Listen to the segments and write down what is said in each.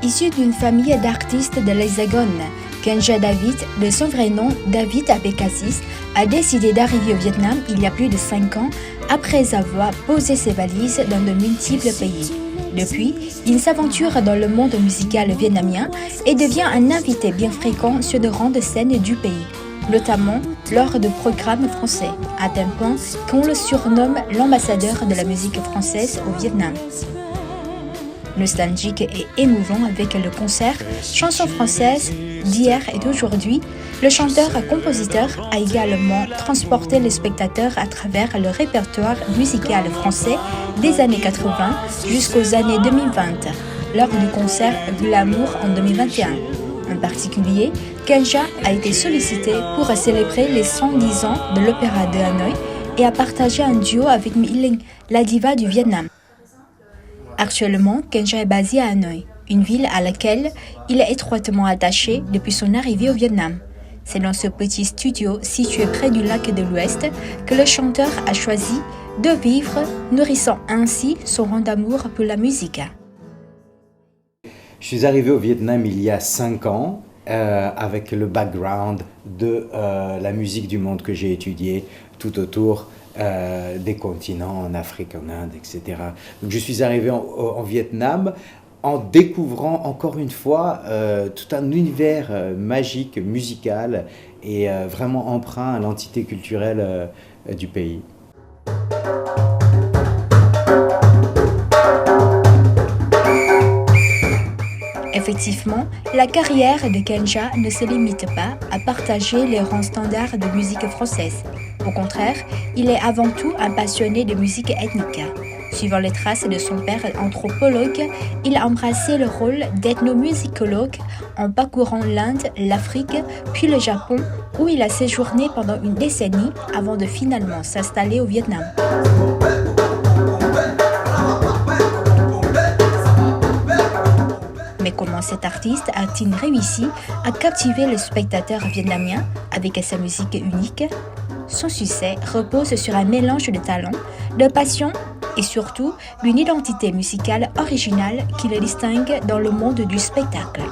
Issu d'une famille d'artistes de l'Hexagone, Kenja David, de son vrai nom David Abekassis, a décidé d'arriver au Vietnam il y a plus de 5 ans après avoir posé ses valises dans de multiples pays. Depuis, il s'aventure dans le monde musical vietnamien et devient un invité bien fréquent sur de grandes scènes du pays, notamment lors de programmes français, à tel point qu'on le surnomme l'ambassadeur de la musique française au Vietnam. Nostalgique et émouvant avec le concert Chansons françaises d'hier et d'aujourd'hui, le chanteur-compositeur a également transporté les spectateurs à travers le répertoire musical français des années 80 jusqu'aux années 2020, lors du concert Glamour en 2021. En particulier, Kenja a été sollicité pour célébrer les 110 ans de l'Opéra de Hanoï et a partagé un duo avec My Linh, la diva du Vietnam. Actuellement, Kenja est basé à Hanoï, une ville à laquelle il est étroitement attaché depuis son arrivée au Vietnam. C'est dans ce petit studio situé près du lac de l'Ouest que le chanteur a choisi de vivre, nourrissant ainsi son rang d'amour pour la musique. Je suis arrivé au Vietnam il y a 5 ans avec le background de la musique du monde que j'ai étudié tout autour des continents, en Afrique, en Inde, etc. Donc je suis arrivé en Vietnam en découvrant encore une fois tout un univers magique, musical et vraiment emprunt à l'entité culturelle du pays. Effectivement, la carrière de Kenja ne se limite pas à partager les rangs standards de musique française. Au contraire, il est avant tout un passionné de musique ethnique. Suivant les traces de son père anthropologue, il a embrassé le rôle d'ethnomusicologue en parcourant l'Inde, l'Afrique, puis le Japon, où il a séjourné pendant une décennie avant de finalement s'installer au Vietnam. Mais comment cet artiste a-t-il réussi à captiver le spectateur vietnamien avec sa musique unique? Son succès repose sur un mélange de talent, de passion et surtout d'une identité musicale originale qui le distingue dans le monde du spectacle.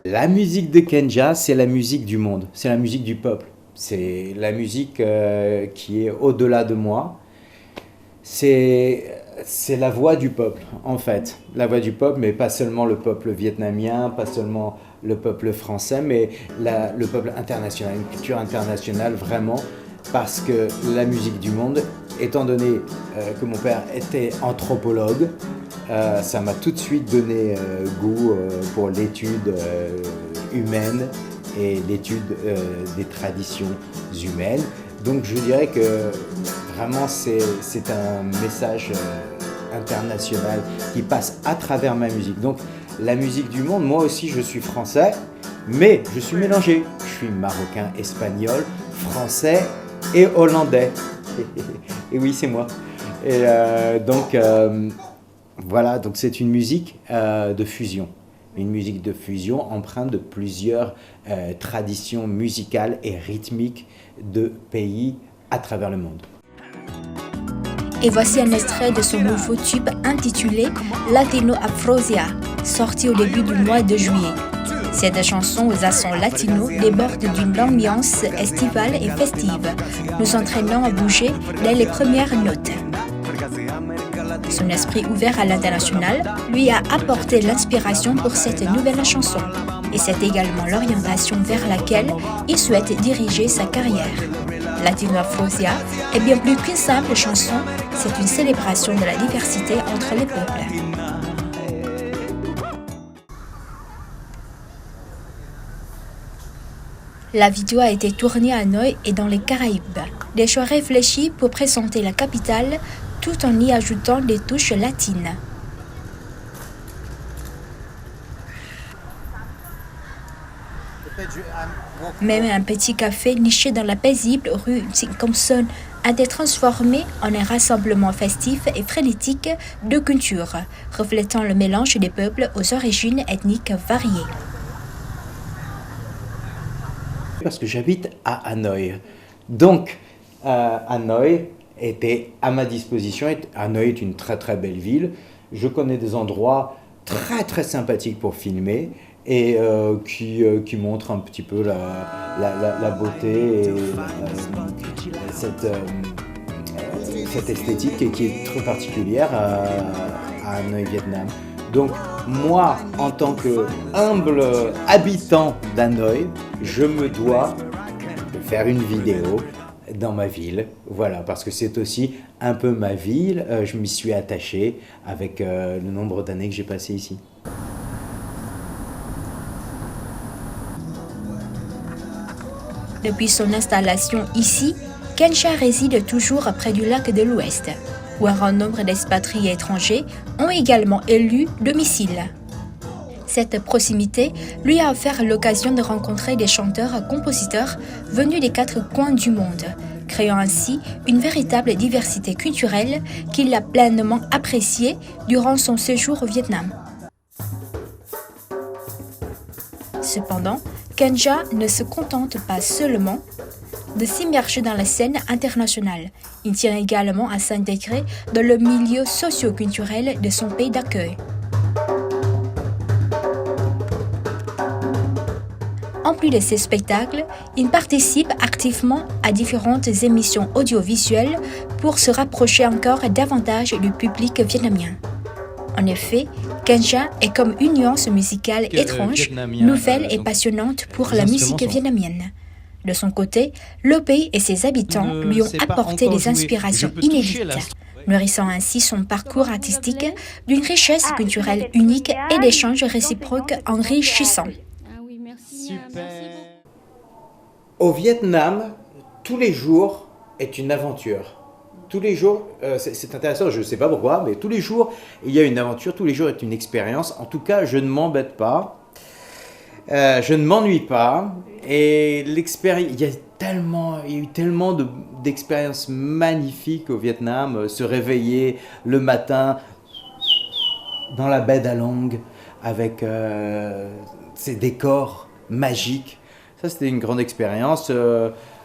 La musique de Kenja, c'est la musique du monde, c'est la musique du peuple. C'est la musique qui est au-delà de moi. C'est la voix du peuple, en fait. La voix du peuple, mais pas seulement le peuple vietnamien, pas seulement le peuple français, mais le peuple international, une culture internationale vraiment, parce que la musique du monde, étant donné que mon père était anthropologue, ça m'a tout de suite donné goût pour l'étude humaine et l'étude des traditions humaines. Donc je dirais que vraiment c'est un message international qui passe à travers ma musique. Donc la musique du monde, moi aussi je suis français, mais je suis mélangé. Je suis marocain, espagnol, français et hollandais. Et oui, c'est moi. Et donc voilà, donc c'est une musique de fusion. Une musique de fusion empreinte de plusieurs traditions musicales et rythmiques de pays à travers le monde. Et voici un extrait de son nouveau tube intitulé Latino Afrosia, sorti au début du mois de juillet. Cette chanson aux accents latinos déborde d'une ambiance estivale et festive, nous entraînant à bouger dès les premières notes. Son esprit ouvert à l'international lui a apporté l'inspiration pour cette nouvelle chanson. Et c'est également l'orientation vers laquelle il souhaite diriger sa carrière. Latino Afrosia est bien plus qu'une simple chanson, c'est une célébration de la diversité entre les peuples. La vidéo a été tournée à Hanoï et dans les Caraïbes. Des choix réfléchis pour présenter la capitale tout en y ajoutant des touches latines. Même un petit café niché dans la paisible rue Tecumseh a été transformé en un rassemblement festif et frénétique de cultures, reflétant le mélange des peuples aux origines ethniques variées. Parce que j'habite à Hanoï. Donc, Hanoï était à ma disposition. Hanoï est une très très belle ville. Je connais des endroits très très sympathiques pour filmer et qui montrent un petit peu la beauté et cette esthétique qui est très particulière à Hanoï, Vietnam. Donc moi, en tant que humble habitant d'Hanoï, je me dois de faire une vidéo dans ma ville, voilà, parce que c'est aussi un peu ma ville, je m'y suis attaché avec le nombre d'années que j'ai passé ici. Depuis son installation ici, Kensha réside toujours près du lac de l'Ouest, où un grand nombre d'expatriés étrangers ont également élu domicile. Cette proximité lui a offert l'occasion de rencontrer des chanteurs-compositeurs venus des 4 coins du monde, créant ainsi une véritable diversité culturelle qu'il a pleinement appréciée durant son séjour au Vietnam. Cependant, Kensha ne se contente pas seulement de s'immerger dans la scène internationale. Il tient également à s'intégrer dans le milieu socio-culturel de son pays d'accueil. En plus de ces spectacles, il participe activement à différentes émissions audiovisuelles pour se rapprocher encore davantage du public vietnamien. En effet, Kensha est comme une nuance musicale étrange, nouvelle et passionnante pour la musique vietnamienne. De son côté, le pays et ses habitants lui ont apporté des inspirations inédites, nourrissant ainsi son parcours artistique d'une richesse culturelle unique et d'échanges réciproques enrichissants. Super. Au Vietnam, tous les jours est une aventure. Tous les jours, c'est intéressant, je ne sais pas pourquoi, mais tous les jours, il y a une aventure, tous les jours est une expérience. En tout cas, je ne m'embête pas, je ne m'ennuie pas. Et l'expérience, il y a eu tellement d'expériences magnifiques au Vietnam. Se réveiller le matin dans la baie d'Along avec ces décors magiques. Ça, c'était une grande expérience.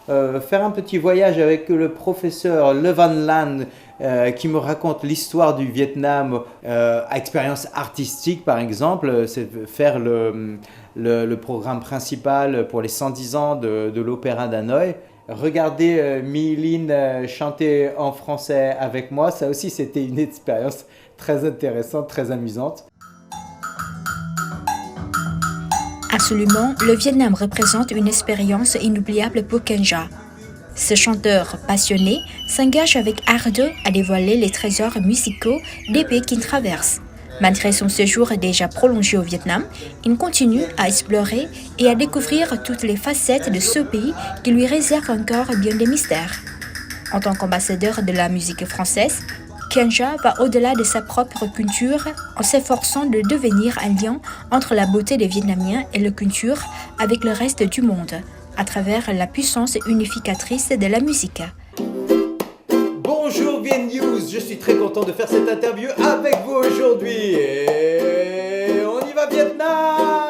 Faire un petit voyage avec le professeur Le Van Lan qui me raconte l'histoire du Vietnam, expérience artistique par exemple, c'est faire le programme principal pour les 110 ans de l'Opéra d'Hanoï. Regarder My Linh chanter en français avec moi, ça aussi c'était une expérience très intéressante, très amusante. Absolument, le Vietnam représente une expérience inoubliable pour Kensha. Ce chanteur passionné s'engage avec ardeur à dévoiler les trésors musicaux des pays qu'il traverse. Malgré son séjour déjà prolongé au Vietnam, il continue à explorer et à découvrir toutes les facettes de ce pays qui lui réserve encore bien des mystères. En tant qu'ambassadeur de la musique française, Kensha va au-delà de sa propre culture en s'efforçant de devenir un lien entre la beauté des Vietnamiens et leur culture avec le reste du monde, à travers la puissance unificatrice de la musique. Bonjour Vien News, je suis très content de faire cette interview avec vous aujourd'hui. Et on y va Vietnam!